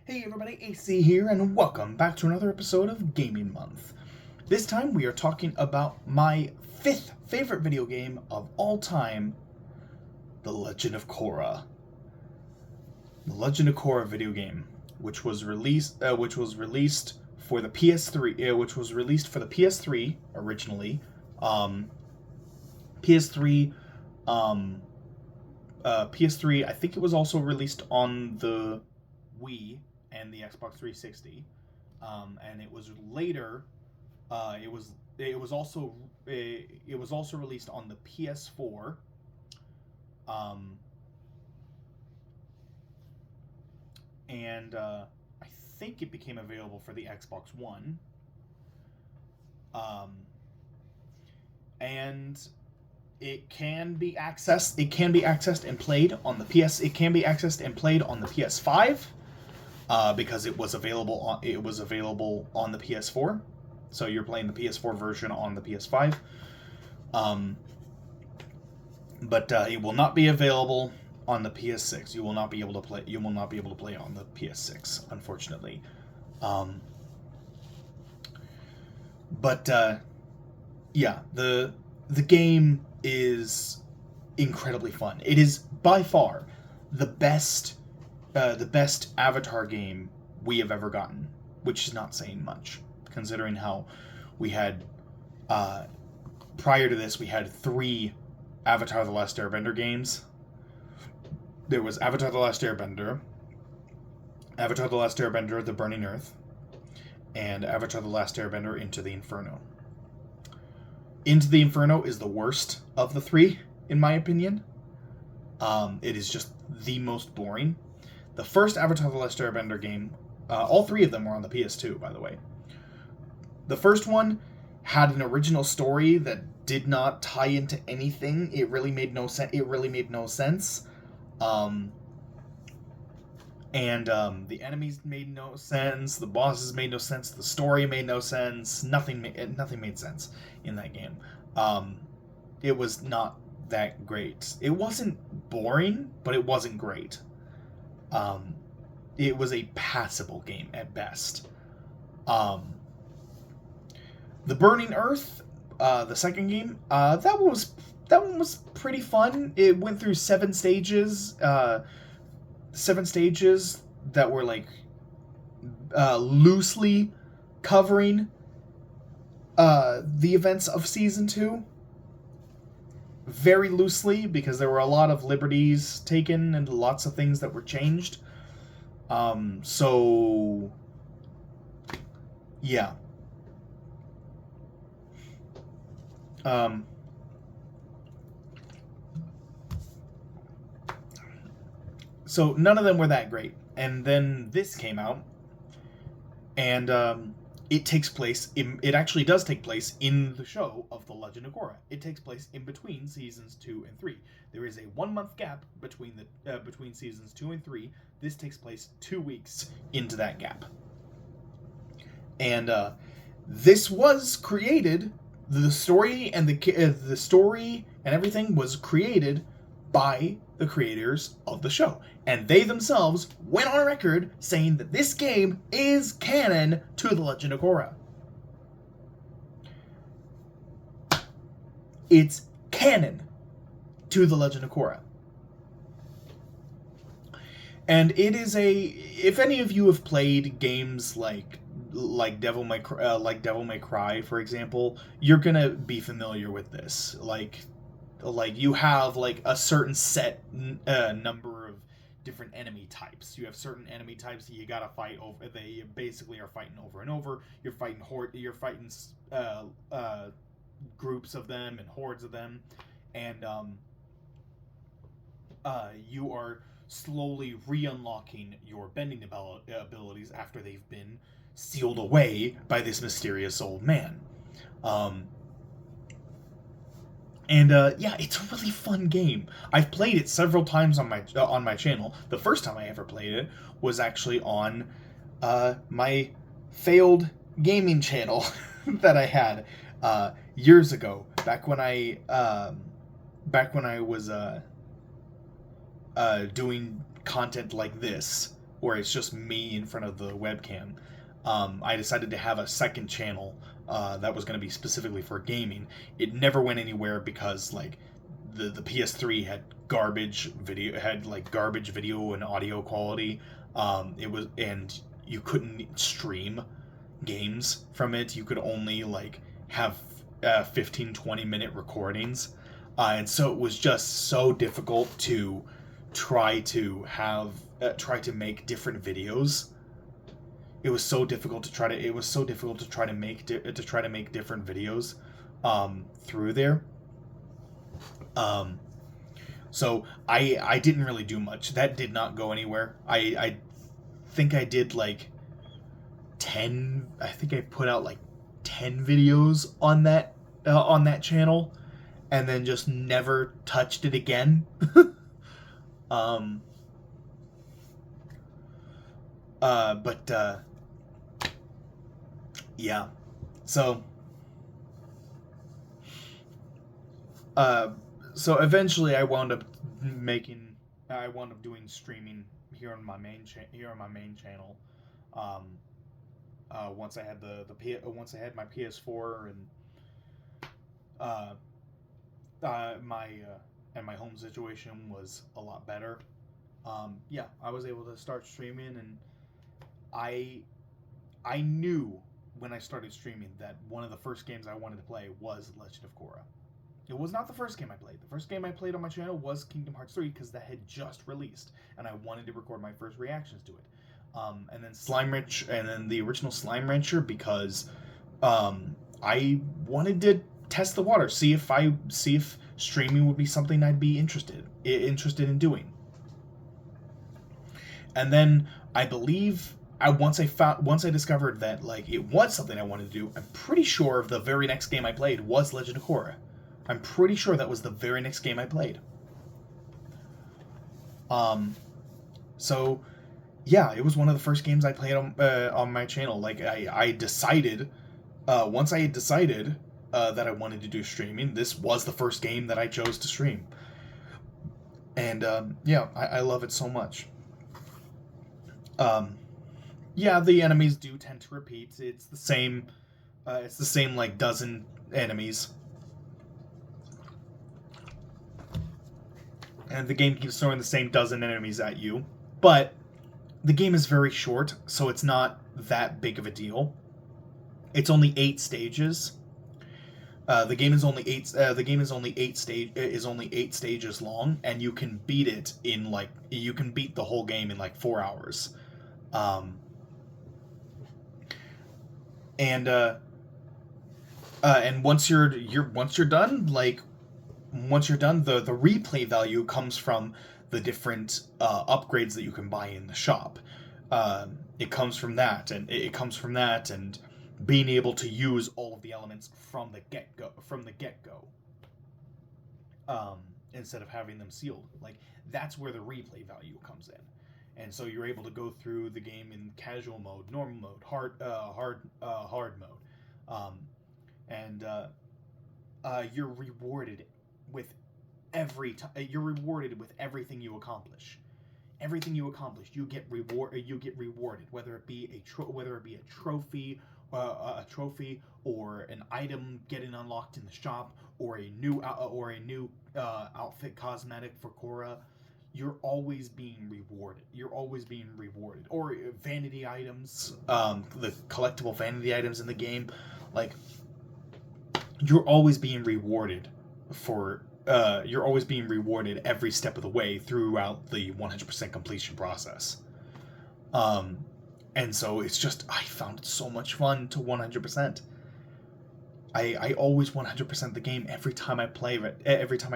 Hey everybody, AC here, and welcome back to another episode of Gaming Month. This time we are talking about my fifth favorite video game of all time, The Legend of Korra. The Legend of Korra video game, which was released for the PS3, which was released for the PS3 originally, PS3, um, PS3. I think it was also released on the Wii and the Xbox 360, and it was later. It was also released on the PS4, um, and I think it became available for the Xbox One, um, and It can be accessed and played on the PS. It can be accessed and played on the PS5. Because it was available on the PS4. So you're playing the PS4 version on the PS5. Um, but it will not be available on the PS6. You will not be able to play. You will not be able to play on the PS6, unfortunately. Um, but yeah, the game is incredibly fun. It is by far the best Avatar game we have ever gotten, which is not saying much, considering how we had uh, prior to this we had three Avatar: The Last Airbender games. There was Avatar: The Last Airbender, Avatar: The Last Airbender: The Burning Earth, and Avatar: The Last Airbender: Into the Inferno. Into the Inferno is the worst of the three, in my opinion. It is just the most boring. The first Avatar: The Last Airbender game, all three of them were on the PS2, by the way. The first one had an original story that did not tie into anything. It really made no sense. Um, the enemies made no sense. The bosses made no sense. The story made no sense. Nothing made sense in that game. It was not that great. It wasn't boring, but it wasn't great. Um, it was a passable game at best. Um, the Burning Earth, the second game, that one was pretty fun. It went through seven stages that were like loosely covering the events of season 2. Very loosely, because there were a lot of liberties taken and lots of things that were changed. So yeah. Um, so none of them were that great. And then this came out, and it actually does take place in the show of The Legend of Korra. It takes place in between seasons 2 and 3. There is a 1 month gap between seasons 2 and 3. This takes place 2 weeks into that gap. And this was created. The story and the story and everything was created by the creators of the show, and they themselves went on record saying that this game is canon to The Legend of Korra. It's canon to The Legend of Korra. And it is if any of you have played games like Devil May Cry, for example, you're gonna be familiar with this. Like you have like a certain set number of different enemy types. You have certain enemy types that you gotta fight over. They basically are fighting over and over. You're fighting groups of them and hordes of them, and you are slowly re-unlocking your bending abilities after they've been sealed away by this mysterious old man. Yeah, it's a really fun game. I've played it several times on my channel. The first time I ever played it was actually on my failed gaming channel that I had years ago, back when I was doing content like this where it's just me in front of the webcam. I decided to have a second channel that was going to be specifically for gaming. It never went anywhere because like the PS3 had garbage video and audio quality. It was, and you couldn't stream games from it. You could only like have 15-20 minute recordings, and so it was just so difficult to try to make different videos. It was so difficult to try to make different videos through there. So I didn't really do much. That did not go anywhere. I think I did like 10. I think I put out like 10 videos on that channel, and then just never touched it again. But yeah. So so eventually I wound up doing streaming here on my main channel. Once I had once I had my PS4 and my home situation was a lot better. Yeah, I was able to start streaming, and I knew when I started streaming that one of the first games I wanted to play was Legend of Korra. It was not the first game I played. The first game I played on my channel was Kingdom Hearts 3 because that had just released, and I wanted to record my first reactions to it. And then the original Slime Rancher because I wanted to test the water, see if streaming would be something I'd be interested in doing. And then I believe once I discovered that like it was something I wanted to do, I'm pretty sure the very next game I played was Legend of Korra. I'm pretty sure that was the very next game I played. So yeah, it was one of the first games I played on my channel. Like I decided, once I had decided that I wanted to do streaming, this was the first game that I chose to stream. And yeah, I love it so much. Yeah, the enemies do tend to repeat. It's the same like dozen enemies. And the game keeps throwing the same dozen enemies at you. But the game is very short, so it's not that big of a deal. It's only 8 stages. The game is only 8 stages long, and you can beat the whole game in like 4 hours. And once you're done, the replay value comes from the different upgrades that you can buy in the shop. It comes from that, and being able to use all of the elements from the get-go. Instead of having them sealed. Like, that's where the replay value comes in. And so you're able to go through the game in casual mode, normal mode, hard mode. You're rewarded with everything you accomplish. Everything you accomplish, you get rewarded, whether it be a trophy, or an item getting unlocked in the shop, or a new outfit cosmetic for Korra. You're always being rewarded. Or vanity items, the collectible vanity items in the game, like you're always being rewarded every step of the way throughout the 100% completion process. And so it's just, I found it so much fun to 100%. I always 100% the game every time I play it. Every time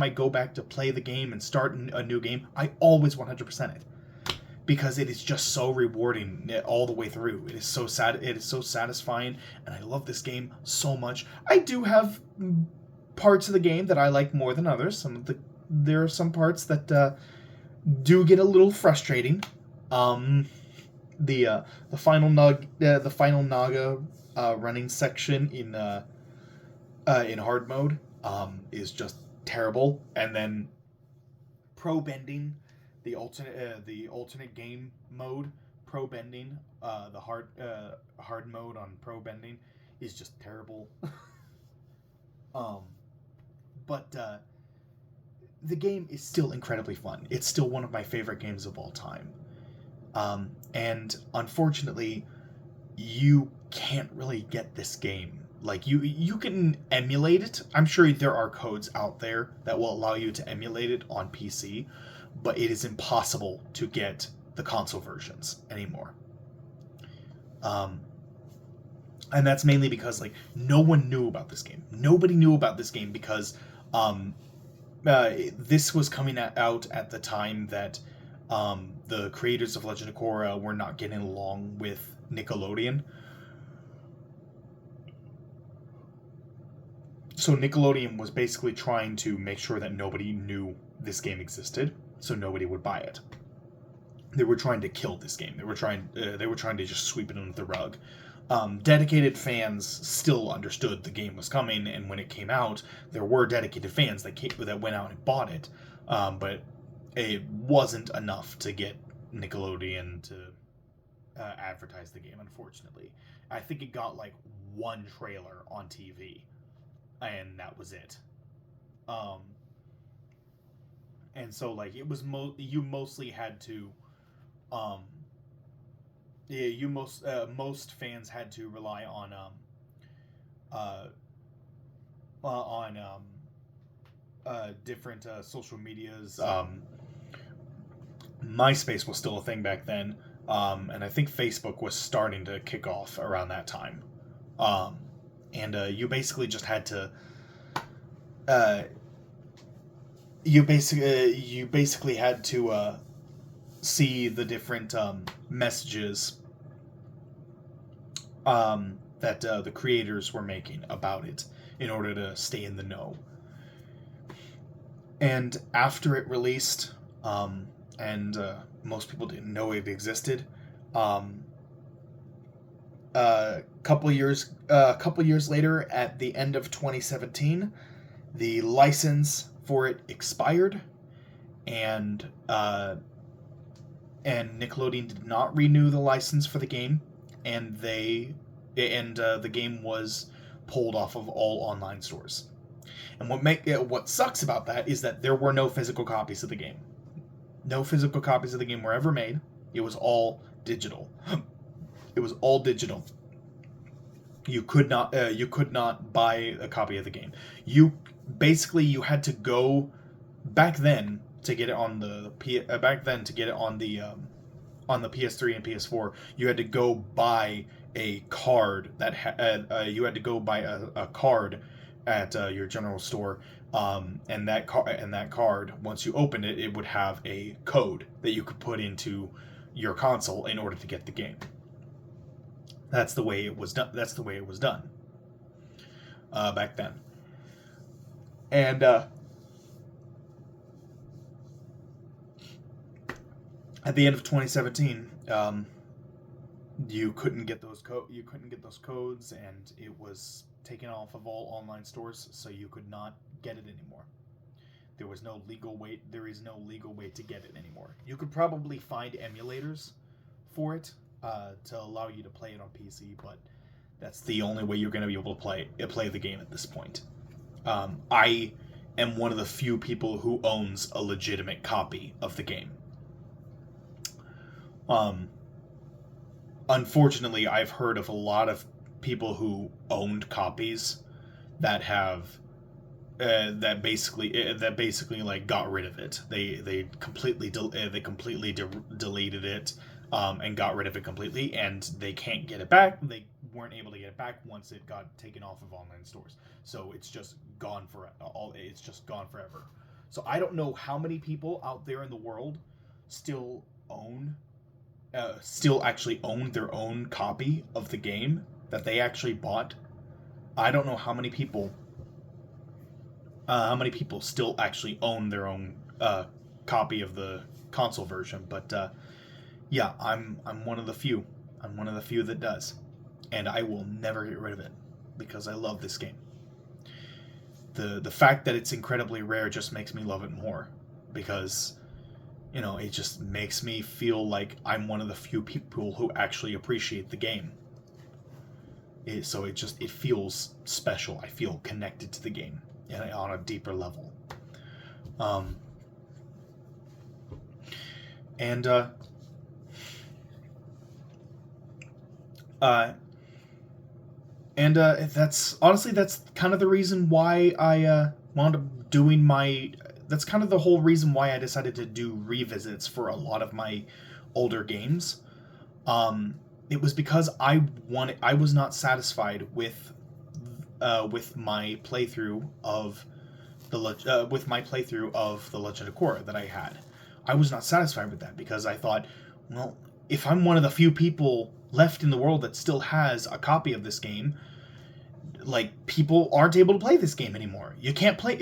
I go back to play the game and start a new game, I always 100% it. Because it is just so rewarding all the way through. It is so satisfying, and I love this game so much. I do have parts of the game that I like more than others. There are some parts that do get a little frustrating. The final Naga running section in hard mode is just terrible, and then pro bending the alternate game mode, pro bending, the hard mode on pro bending is just terrible. um, but the game is still incredibly fun. It's still one of my favorite games of all time. And unfortunately, you can't really get this game. Like you can emulate it. I'm sure there are codes out there that will allow you to emulate it on PC, but it is impossible to get the console versions anymore. And that's mainly because like no one knew about this game. Nobody knew about this game because this was coming out at the time that the creators of Legend of Korra were not getting along with Nickelodeon. So Nickelodeon was basically trying to make sure that nobody knew this game existed, so nobody would buy it. They were trying to kill this game. They were trying to just sweep it under the rug. Dedicated fans still understood the game was coming, and when it came out, there were dedicated fans that went out and bought it, but it wasn't enough to get Nickelodeon to advertise the game. Unfortunately, I think it got like one trailer on TV, and that was it. And so like it was you mostly had to most fans had to rely on different social medias. MySpace was still a thing back then, and I think Facebook was starting to kick off around that time. And you basically just had to you basically had to see the different messages that the creators were making about it in order to stay in the know. And after it released, and most people didn't know it existed, a couple years later, at the end of 2017, the license for it expired, and Nickelodeon did not renew the license for the game, and the game was pulled off of all online stores. And what sucks about that is that there were no physical copies of the game. No physical copies of the game were ever made. It was all digital. It was all digital. You could not buy a copy of the game. You had to go back then to get it on the on the PS3 and PS4. You had to go buy a card you had to go buy a card at your general store, and that card, once you opened it, it would have a code that you could put into your console in order to get the game. That's the way it was done. Back then. And at the end of 2017, you couldn't get those codes, and it was taken off of all online stores, so you could not get it anymore. There is no legal way to get it anymore. You could probably find emulators for it to allow you to play it on PC, but that's the only way you're going to be able to play the game at this point. I am one of the few people who owns a legitimate copy of the game. Unfortunately, I've heard of a lot of people who owned copies that have that basically like got rid of it. They completely deleted it, and got rid of it completely, and they can't get it back. They weren't able to get it back once it got taken off of online stores. So it's just gone forever. So I don't know how many people out there in the world still actually own their own copy of the game that they actually bought. I don't know how many people still actually own their own copy of the console version, but yeah, I'm one of the few. I'm one of the few that does, and I will never get rid of it because I love this game. The fact that it's incredibly rare just makes me love it more, because You know, it just makes me feel like I'm one of the few people who actually appreciate the game. So it feels special. I feel connected to the game on a deeper level. And that's honestly, that's kind of the reason why I wound up doing my. That's kind of the whole reason why I decided to do revisits for a lot of my older games. It was because I was not satisfied with my playthrough of the Legend of Korra that I had. I was not satisfied with that because I thought, well, if I'm one of the few people left in the world that still has a copy of this game, like, people aren't able to play this game anymore. You can't buy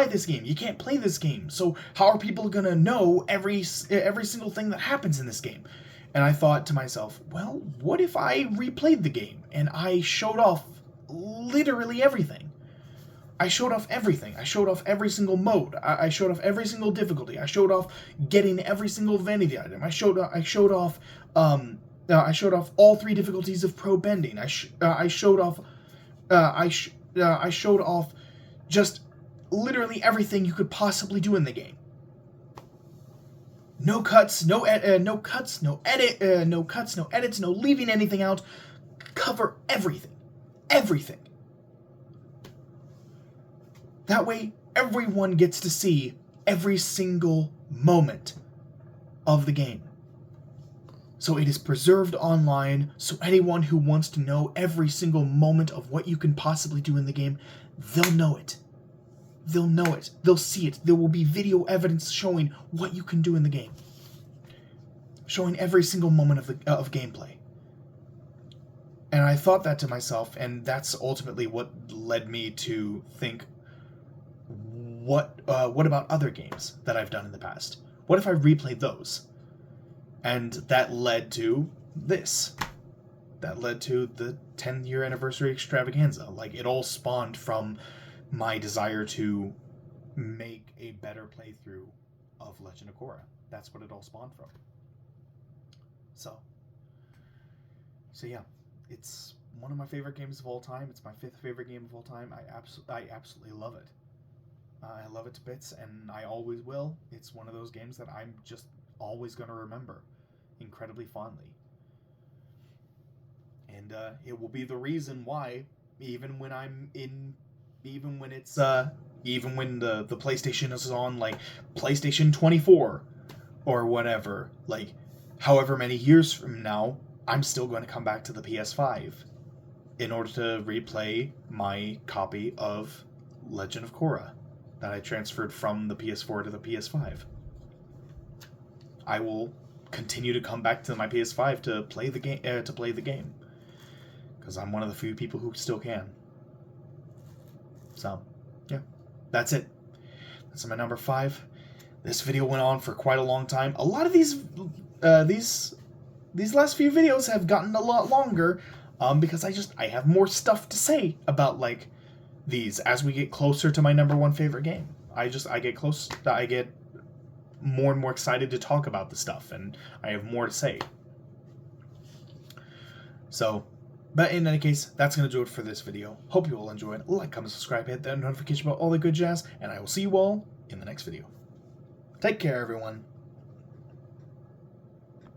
this game. You can't play this game. So how are people gonna know every single thing that happens in this game? And I thought to myself, well, what if I replayed the game and I showed off literally everything? I showed off everything. I showed off every single mode. I showed off every single difficulty. I showed off getting every single vanity item. I showed off all 3 difficulties of pro bending. I showed off just literally everything you could possibly do in the game. No cuts, no edits, no leaving anything out. Cover everything. Everything. That way, everyone gets to see every single moment of the game. So it is preserved online, so anyone who wants to know every single moment of what you can possibly do in the game, they'll know it. They'll know it. They'll see it. There will be video evidence showing what you can do in the game. Showing every single moment of gameplay. And I thought that to myself, and that's ultimately what led me to think, what about other games that I've done in the past? What if I replayed those? And that led to this. That led to the 10-year anniversary extravaganza. Like, it all spawned from my desire to make a better playthrough of Legend of Korra. That's what it all spawned from. So yeah, it's one of my favorite games of all time. It's my 5th favorite game of all time. I absolutely love it. I love it to bits, and I always will. It's one of those games that I'm just always going to remember incredibly fondly. And it will be the reason why, even when the PlayStation is on, like, PlayStation 24 or whatever, like, however many years from now, I'm still going to come back to the PS5 in order to replay my copy of Legend of Korra that I transferred from the PS4 to the PS5. I will continue to come back to my PS5 to play the game, because I'm one of the few people who still can. So, yeah, that's it. That's my number 5. This video went on for quite a long time. A lot of these last few videos have gotten a lot longer, because I have more stuff to say about, like, these as we get closer to my number 1 favorite game. I get more and more excited to talk about the stuff, and I have more to say. So, but in any case, that's going to do it for this video. Hope you all enjoyed. Like, comment, subscribe, hit that notification about all the good jazz, and I will see you all in the next video. Take care, everyone.